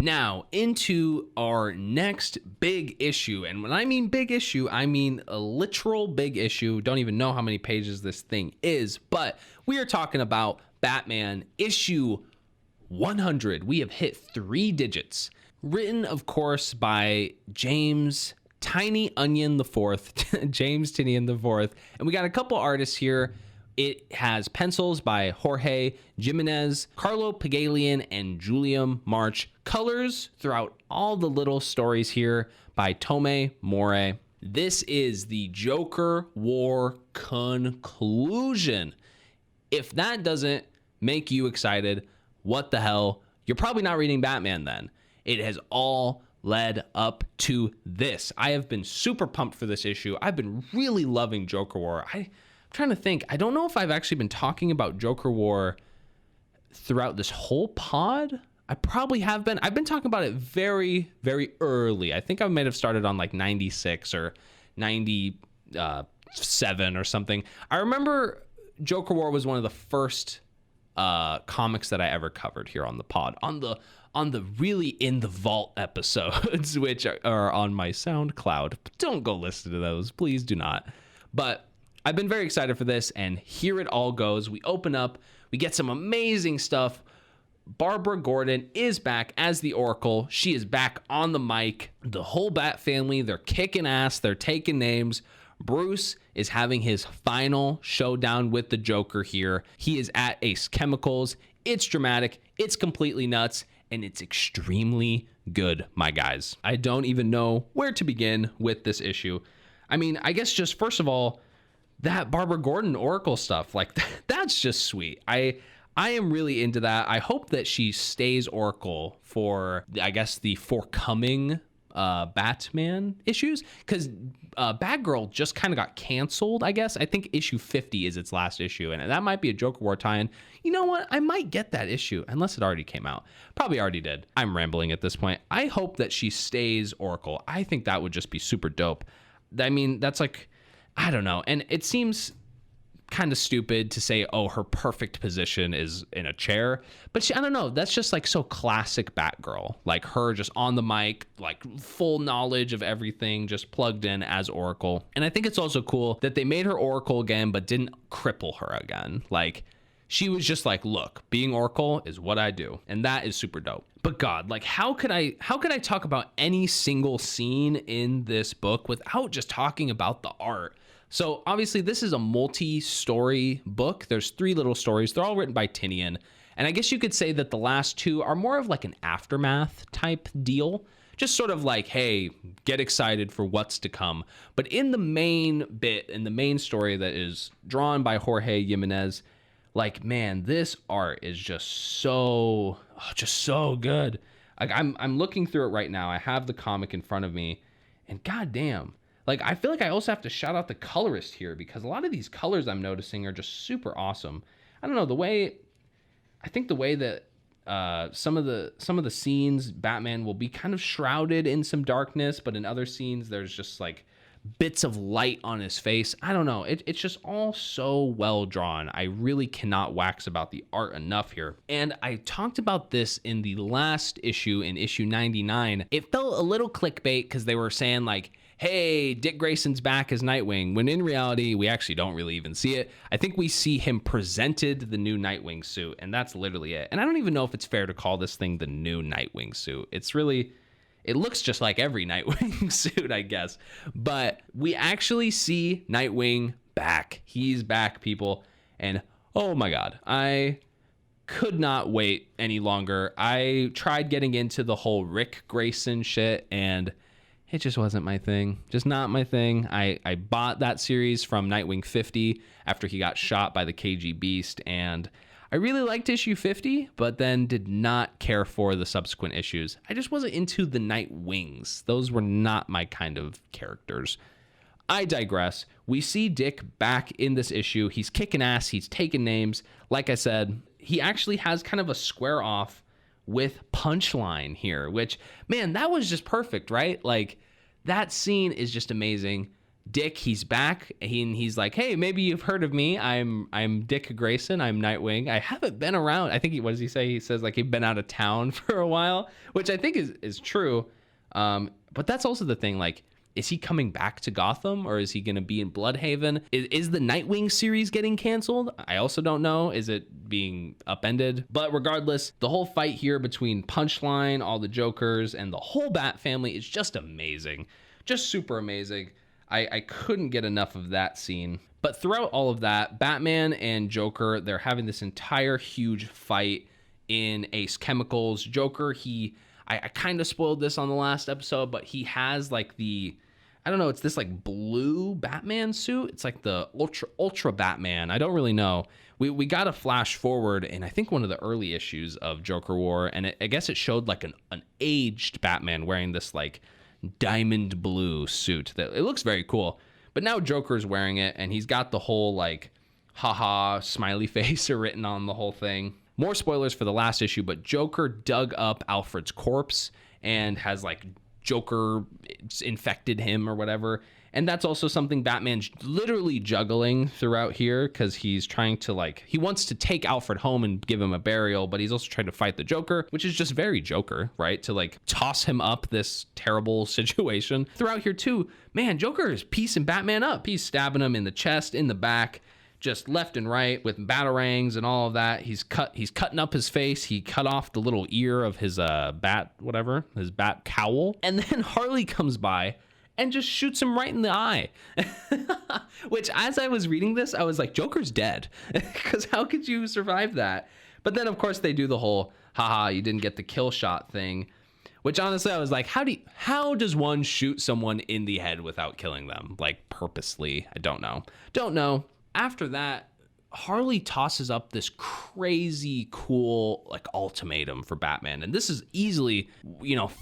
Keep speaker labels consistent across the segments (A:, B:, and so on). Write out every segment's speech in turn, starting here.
A: Now, into our next big issue. And when I mean big issue, I mean a literal big issue. Don't even know how many pages this thing is, but we are talking about Batman issue 100. We have hit 3 digits. Written, of course, by James Tiny Onion the Fourth, James Tinian the Fourth. And we got a couple artists here. It has pencils by Jorge Jimenez, Carlo Pagalian, and Julian March. Colors throughout all the little stories here by Tome More. This is the Joker War conclusion. If that doesn't make you excited, what the hell? You're probably not reading Batman then. It has all led up to this. I have been super pumped for this issue. I've been really loving Joker War. I'm trying to think. I don't know if I've actually been talking about Joker War throughout this whole pod. I probably have been. I've been talking about it very, very early. I think I might have started on like 96 or 97 or something. I remember Joker War was one of the first comics that I ever covered here on the pod, on the really in the vault episodes, which are on my SoundCloud. Don't go listen to those, please do not. But I've been very excited for this, and here it all goes. We open up, we get some amazing stuff. Barbara Gordon is back as the Oracle. She is back on the mic. The whole Bat family, they're kicking ass, they're taking names. Bruce is having his final showdown with the Joker here. He is at Ace Chemicals. It's dramatic, it's completely nuts, and it's extremely good, my guys. I don't even know where to begin with this issue. I mean, I guess just first of all, that Barbara Gordon Oracle stuff, like that's just sweet. I am really into that. I hope that she stays Oracle for, I guess, the forthcoming Batman issues, because Batgirl just kind of got canceled, I guess. I think issue 50 is its last issue, and that might be a Joker War tie-in. You know what? I might get that issue, unless it already came out. Probably already did. I'm rambling at this point. I hope that she stays Oracle. I think that would just be super dope. I mean, that's like, I don't know. And it seems kind of stupid to say, oh, her perfect position is in a chair, but I don't know, that's just like so classic Batgirl, like her just on the mic, like full knowledge of everything, just plugged in as Oracle. And I think it's also cool that they made her Oracle again but didn't cripple her again. Like, she was just like, look, being Oracle is what I do, and that is super dope. But God, like, how could I talk about any single scene in this book without just talking about the art? So obviously this is a multi-story book. There's 3 little stories. They're all written by Tinian. And I guess you could say that the last 2 are more of like an aftermath type deal. Just sort of like, hey, get excited for what's to come. But in the main bit, in the main story that is drawn by Jorge Jimenez, like, man, this art is just so good. Like, I'm looking through it right now. I have the comic in front of me, and goddamn. Like, I feel like I also have to shout out the colorist here, because a lot of these colors I'm noticing are just super awesome. I don't know, the way that some of the scenes, Batman will be kind of shrouded in some darkness, but in other scenes there's just like bits of light on his face. I don't know. It's just all so well drawn. I really cannot wax about the art enough here. And I talked about this in the last issue, in issue 99. It felt a little clickbait because they were saying like, hey, Dick Grayson's back as Nightwing, when in reality, we actually don't really even see it. I think we see him presented the new Nightwing suit, and that's literally it. And I don't even know if it's fair to call this thing the new Nightwing suit. It looks just like every Nightwing suit, I guess. But we actually see Nightwing back. He's back, people. And oh my God, I could not wait any longer. I tried getting into the whole Rick Grayson shit, and it just wasn't my thing. Just not my thing. I bought that series from Nightwing 50 after he got shot by the KG Beast, and I really liked issue 50, but then did not care for the subsequent issues. I just wasn't into the Nightwings. Those were not my kind of characters. I digress. We see Dick back in this issue. He's kicking ass. He's taking names. Like I said, he actually has kind of a square off with Punchline here, which, man, that was just perfect, right? Like, that scene is just amazing. Dick, he's back. He's like, hey, maybe you've heard of me. I'm Dick Grayson. I'm Nightwing. I haven't been around. I think what does he say? He says like he'd been out of town for a while, which I think is true. But that's also the thing. Like, is he coming back to Gotham, or is he going to be in Bloodhaven? Is the Nightwing series getting canceled? I also don't know. Is it being upended? But regardless, the whole fight here between Punchline, all the Jokers, and the whole Bat family is just amazing. Just super amazing. I couldn't get enough of that scene. But throughout all of that, Batman and Joker, they're having this entire huge fight in Ace Chemicals. Joker, I kind of spoiled this on the last episode, but he has like I don't know, it's this like blue Batman suit. It's like the ultra Batman. I don't really know. We got a flash forward in I think one of the early issues of Joker War, and I guess it showed like an aged Batman wearing this like diamond blue suit that it looks very cool. But now Joker's wearing it, and he's got the whole like haha smiley face written on the whole thing. More spoilers for the last issue, but Joker dug up Alfred's corpse and has like Joker infected him or whatever. And that's also something Batman's literally juggling throughout here, because he's trying to like, he wants to take Alfred home and give him a burial, but he's also trying to fight the Joker, which is just very Joker, right? To like toss him up this terrible situation. Throughout here too, man, Joker is piecing Batman up. He's stabbing him in the chest, in the back, just left and right with batarangs and all of that. He's cutting up his face. He cut off the little ear of his bat cowl. And then Harley comes by and just shoots him right in the eye. Which, as I was reading this, I was like, Joker's dead. Because how could you survive that? But then, of course, they do the whole, haha, you didn't get the kill shot thing. Which, honestly, I was like, how does one shoot someone in the head without killing them? Like, purposely? I don't know. After that, Harley tosses up this crazy cool like ultimatum for Batman. And this is easily,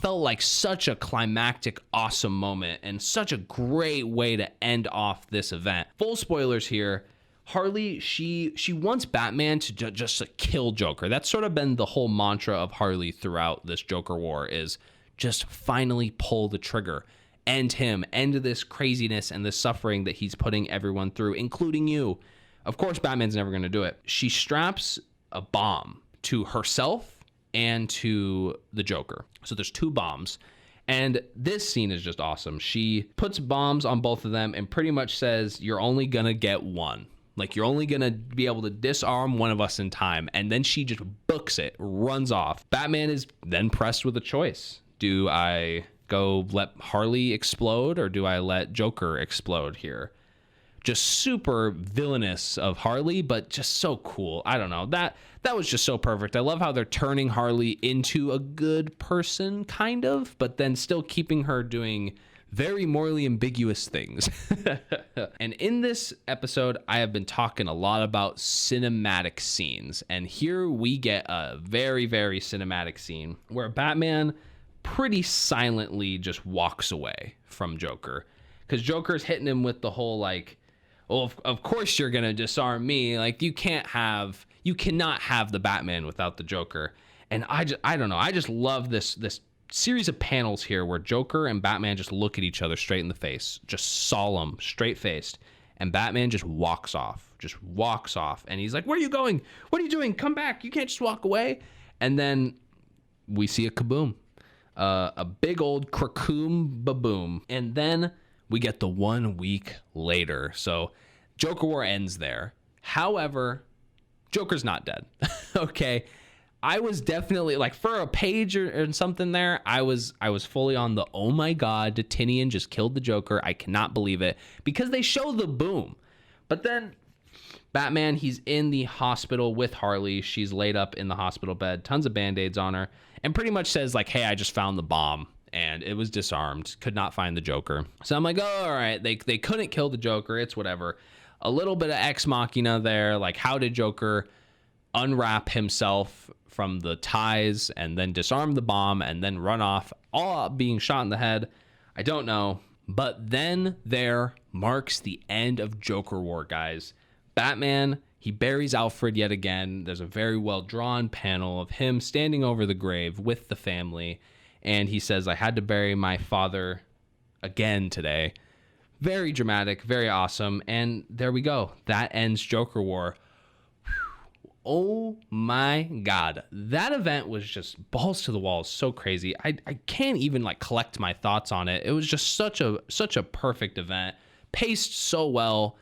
A: felt like such a climactic, awesome moment and such a great way to end off this event. Full spoilers here. Harley, she wants Batman to just kill Joker. That's sort of been the whole mantra of Harley throughout this Joker War, is just finally pull the trigger. End him, end this craziness and this suffering that he's putting everyone through, including you. Of course, Batman's never going to do it. She straps a bomb to herself and to the Joker. So there's 2 bombs. And this scene is just awesome. She puts bombs on both of them and pretty much says, you're only going to get one. Like, you're only going to be able to disarm one of us in time. And then she just books it, runs off. Batman is then pressed with a choice. Do I go let Harley explode, or do I let Joker explode here? Just super villainous of Harley, but just so cool. I don't know. That was just so perfect. I love how they're turning Harley into a good person, kind of, but then still keeping her doing very morally ambiguous things. And in this episode, I have been talking a lot about cinematic scenes, and here we get a very, very cinematic scene where Batman pretty silently just walks away from Joker, because Joker's hitting him with the whole like, well, of course you're gonna disarm me. Like, you cannot have the Batman without the Joker. And I don't know. I just love this series of panels here where Joker and Batman just look at each other straight in the face, just solemn, straight faced, and Batman just walks off. And he's like, where are you going? What are you doing? Come back. You can't just walk away. And then we see a kaboom. A big old krakoom baboom. And then we get the 1 week later. So Joker War ends there. However, Joker's not dead. Okay. I was definitely like, for a page or something there, I was fully on the, oh my God, Tinian just killed the Joker. I cannot believe it, because they show the boom. But then Batman, he's in the hospital with Harley. She's laid up in the hospital bed, tons of Band-Aids on her, and pretty much says like, hey, I just found the bomb and it was disarmed. Could not find the Joker. So I'm like, oh, all right. They couldn't kill the Joker. It's whatever. A little bit of ex machina there. Like, how did Joker unwrap himself from the ties and then disarm the bomb and then run off, all being shot in the head? I don't know. But then there marks the end of Joker War, guys. Batman, he buries Alfred yet again. There's a very well-drawn panel of him standing over the grave with the family. And he says, I had to bury my father again today. Very dramatic, very awesome. And there we go. That ends Joker War. Oh my God. That event was just balls to the walls. So crazy. I can't even like collect my thoughts on it. It was just such a perfect event. Paced so well.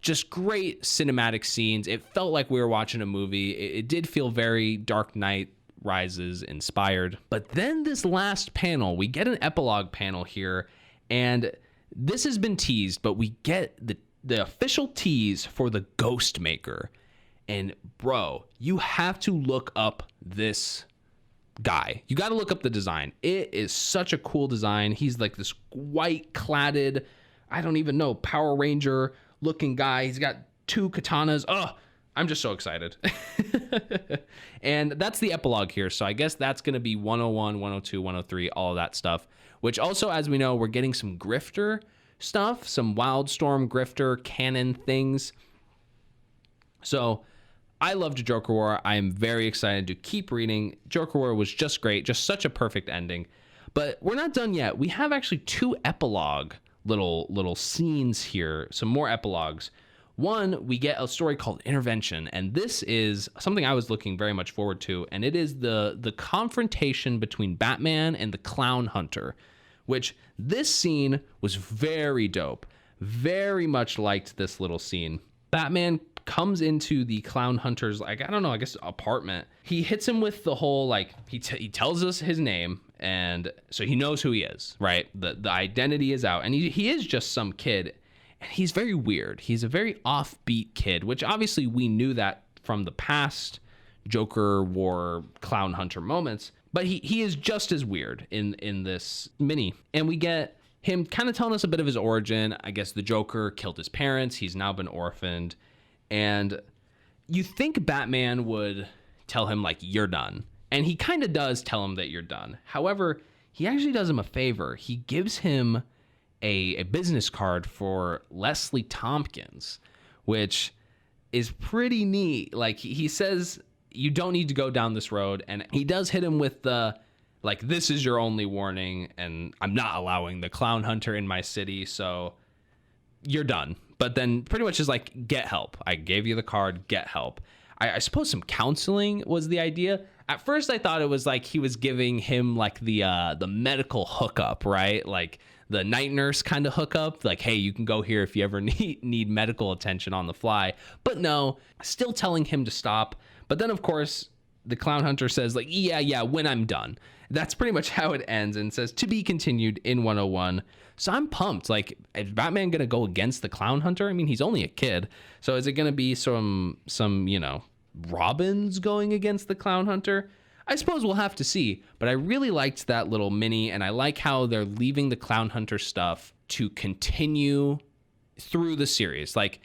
A: Just great cinematic scenes. It felt like we were watching a movie. It did feel very Dark Knight Rises inspired. But then this last panel, we get an epilogue panel here, and this has been teased, but we get the official tease for the Ghost Maker. And bro, you have to look up this guy. You got to look up the design. It is such a cool design. He's like this white cladded, I don't even know, Power Ranger looking guy. He's got 2 katanas. Oh, I'm just so excited. And that's the epilogue here. So I guess that's going to be 101, 102, 103, all of that stuff, which also, as we know, we're getting some Grifter stuff, some Wildstorm Grifter canon things. So I loved Joker War. I am very excited to keep reading. Joker War was just great. Just such a perfect ending. But we're not done yet. We have actually 2 epilogue little scenes here. Some more epilogues. One, we get a story called Intervention, and this is something I was looking very much forward to, and it is the confrontation between Batman and the Clown Hunter, which this scene was very dope. Very much liked this little scene. Batman comes into the Clown Hunter's, like, I don't know, I guess apartment. He hits him with the whole, like, he tells us his name, and so he knows who he is, right? The identity is out, and he is just some kid. And he's very weird. He's a very offbeat kid, which obviously we knew that from the past Joker War Clown Hunter moments. But he is just as weird in this mini. And we get him kind of telling us a bit of his origin. I guess the Joker killed his parents. He's now been orphaned. And you think Batman would tell him, like, you're done. And he kind of does tell him that you're done. However, he actually does him a favor. He gives him a business card for Leslie Tompkins, which is pretty neat. Like, he says, you don't need to go down this road. And he does hit him with the, like, this is your only warning, and I'm not allowing the Clown Hunter in my city, so you're done. But then pretty much is like, get help. I gave you the card, get help. I suppose some counseling was the idea. At first, I thought it was like he was giving him like the medical hookup, right? Like the night nurse kind of hookup. Like, hey, you can go here if you ever need medical attention on the fly. But no, still telling him to stop. But then, of course, the Clown Hunter says, like, yeah, when I'm done. That's pretty much how it ends, and says to be continued in 101. So I'm pumped. Like, is Batman going to go against the Clown Hunter? I mean, he's only a kid. So is it going to be some, you know, Robins going against the Clown Hunter? I suppose we'll have to see. But I really liked that little mini, and I like how they're leaving the Clown Hunter stuff to continue through the series. Like,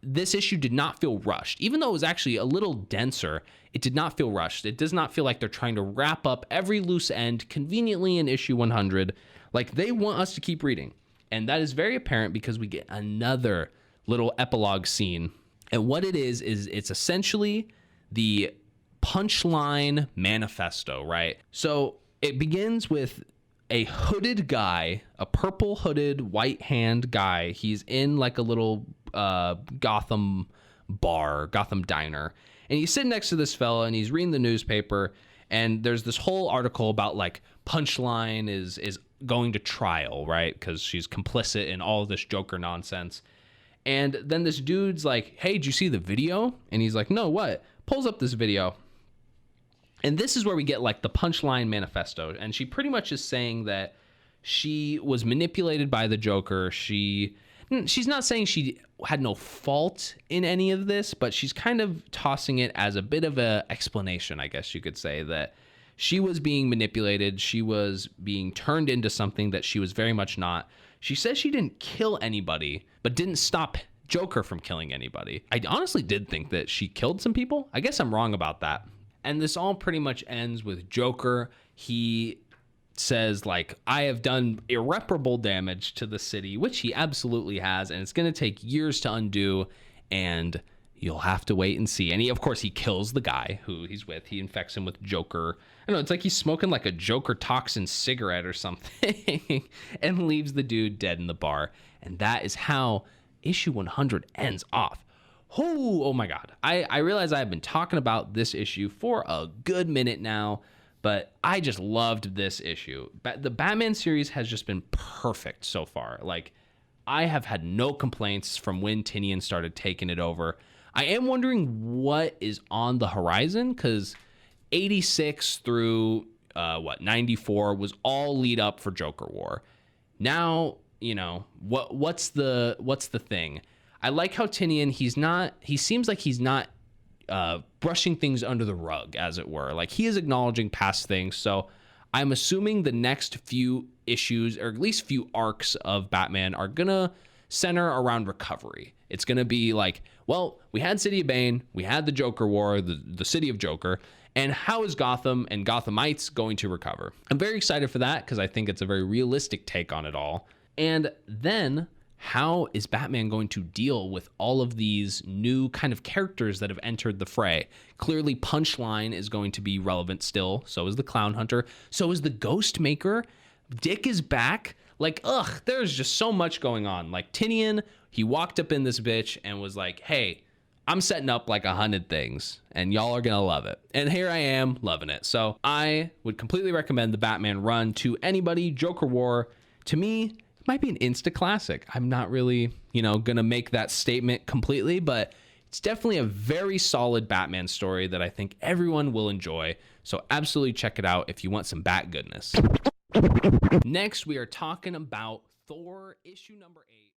A: this issue did not feel rushed. Even though it was actually a little denser, it did not feel rushed. It does not feel like they're trying to wrap up every loose end conveniently in issue 100. Like, they want us to keep reading. And that is very apparent because we get another little epilogue scene. And what it is it's essentially the Punchline manifesto, right? So it begins with a hooded guy, a purple hooded white hand guy. He's in like a little Gotham bar, Gotham diner. And he's sitting next to this fella and he's reading the newspaper. And there's this whole article about like Punchline is going to trial, right? Because she's complicit in all this Joker nonsense. And then this dude's like, hey, did you see the video? And he's like, no, what? Pulls up this video. And this is where we get like the Punchline manifesto. And she pretty much is saying that she was manipulated by the Joker. She's not saying she had no fault in any of this, but she's kind of tossing it as a bit of a explanation, I guess you could say, that she was being manipulated. She was being turned into something that she was very much not. She says she didn't kill anybody, but didn't stop Joker from killing anybody. I honestly did think that she killed some people. I guess I'm wrong about that. And this all pretty much ends with Joker. He says, like, I have done irreparable damage to the city, which he absolutely has, and it's going to take years to undo, and you'll have to wait and see. And he, of course, he kills the guy who he's with. He infects him with Joker. I don't know, it's like he's smoking like a Joker toxin cigarette or something and leaves the dude dead in the bar. And that is how issue 100 ends off. Oh my God. I realize I've been talking about this issue for a good minute now, but I just loved this issue. The Batman series has just been perfect so far. Like, I have had no complaints from when Tynion started taking it over. I am wondering what is on the horizon, because 86 through 94 was all lead up for Joker War. Now, you know, what's the thing? I like how Tynion, he seems like he's not brushing things under the rug, as it were. Like, he is acknowledging past things. So I'm assuming the next few issues, or at least few arcs of Batman, are gonna center around recovery. It's gonna be like, well, we had City of Bane, we had the Joker War, the City of Joker, and how is Gotham and Gothamites going to recover? I'm very excited for that, because I think it's a very realistic take on it all. And then, how is Batman going to deal with all of these new kind of characters that have entered the fray? Clearly, Punchline is going to be relevant still. So is the Clown Hunter. So is the Ghost Maker. Dick is back. Like, there's just so much going on. Like, Tynion, he walked up in this bitch and was like, hey, I'm setting up like 100 things and y'all are going to love it. And here I am loving it. So I would completely recommend the Batman run to anybody. Joker War, to me, might be an insta classic. I'm not really, gonna make that statement completely, but it's definitely a very solid Batman story that I think everyone will enjoy. So absolutely check it out if you want some Bat goodness. Next, we are talking about Thor issue number 8.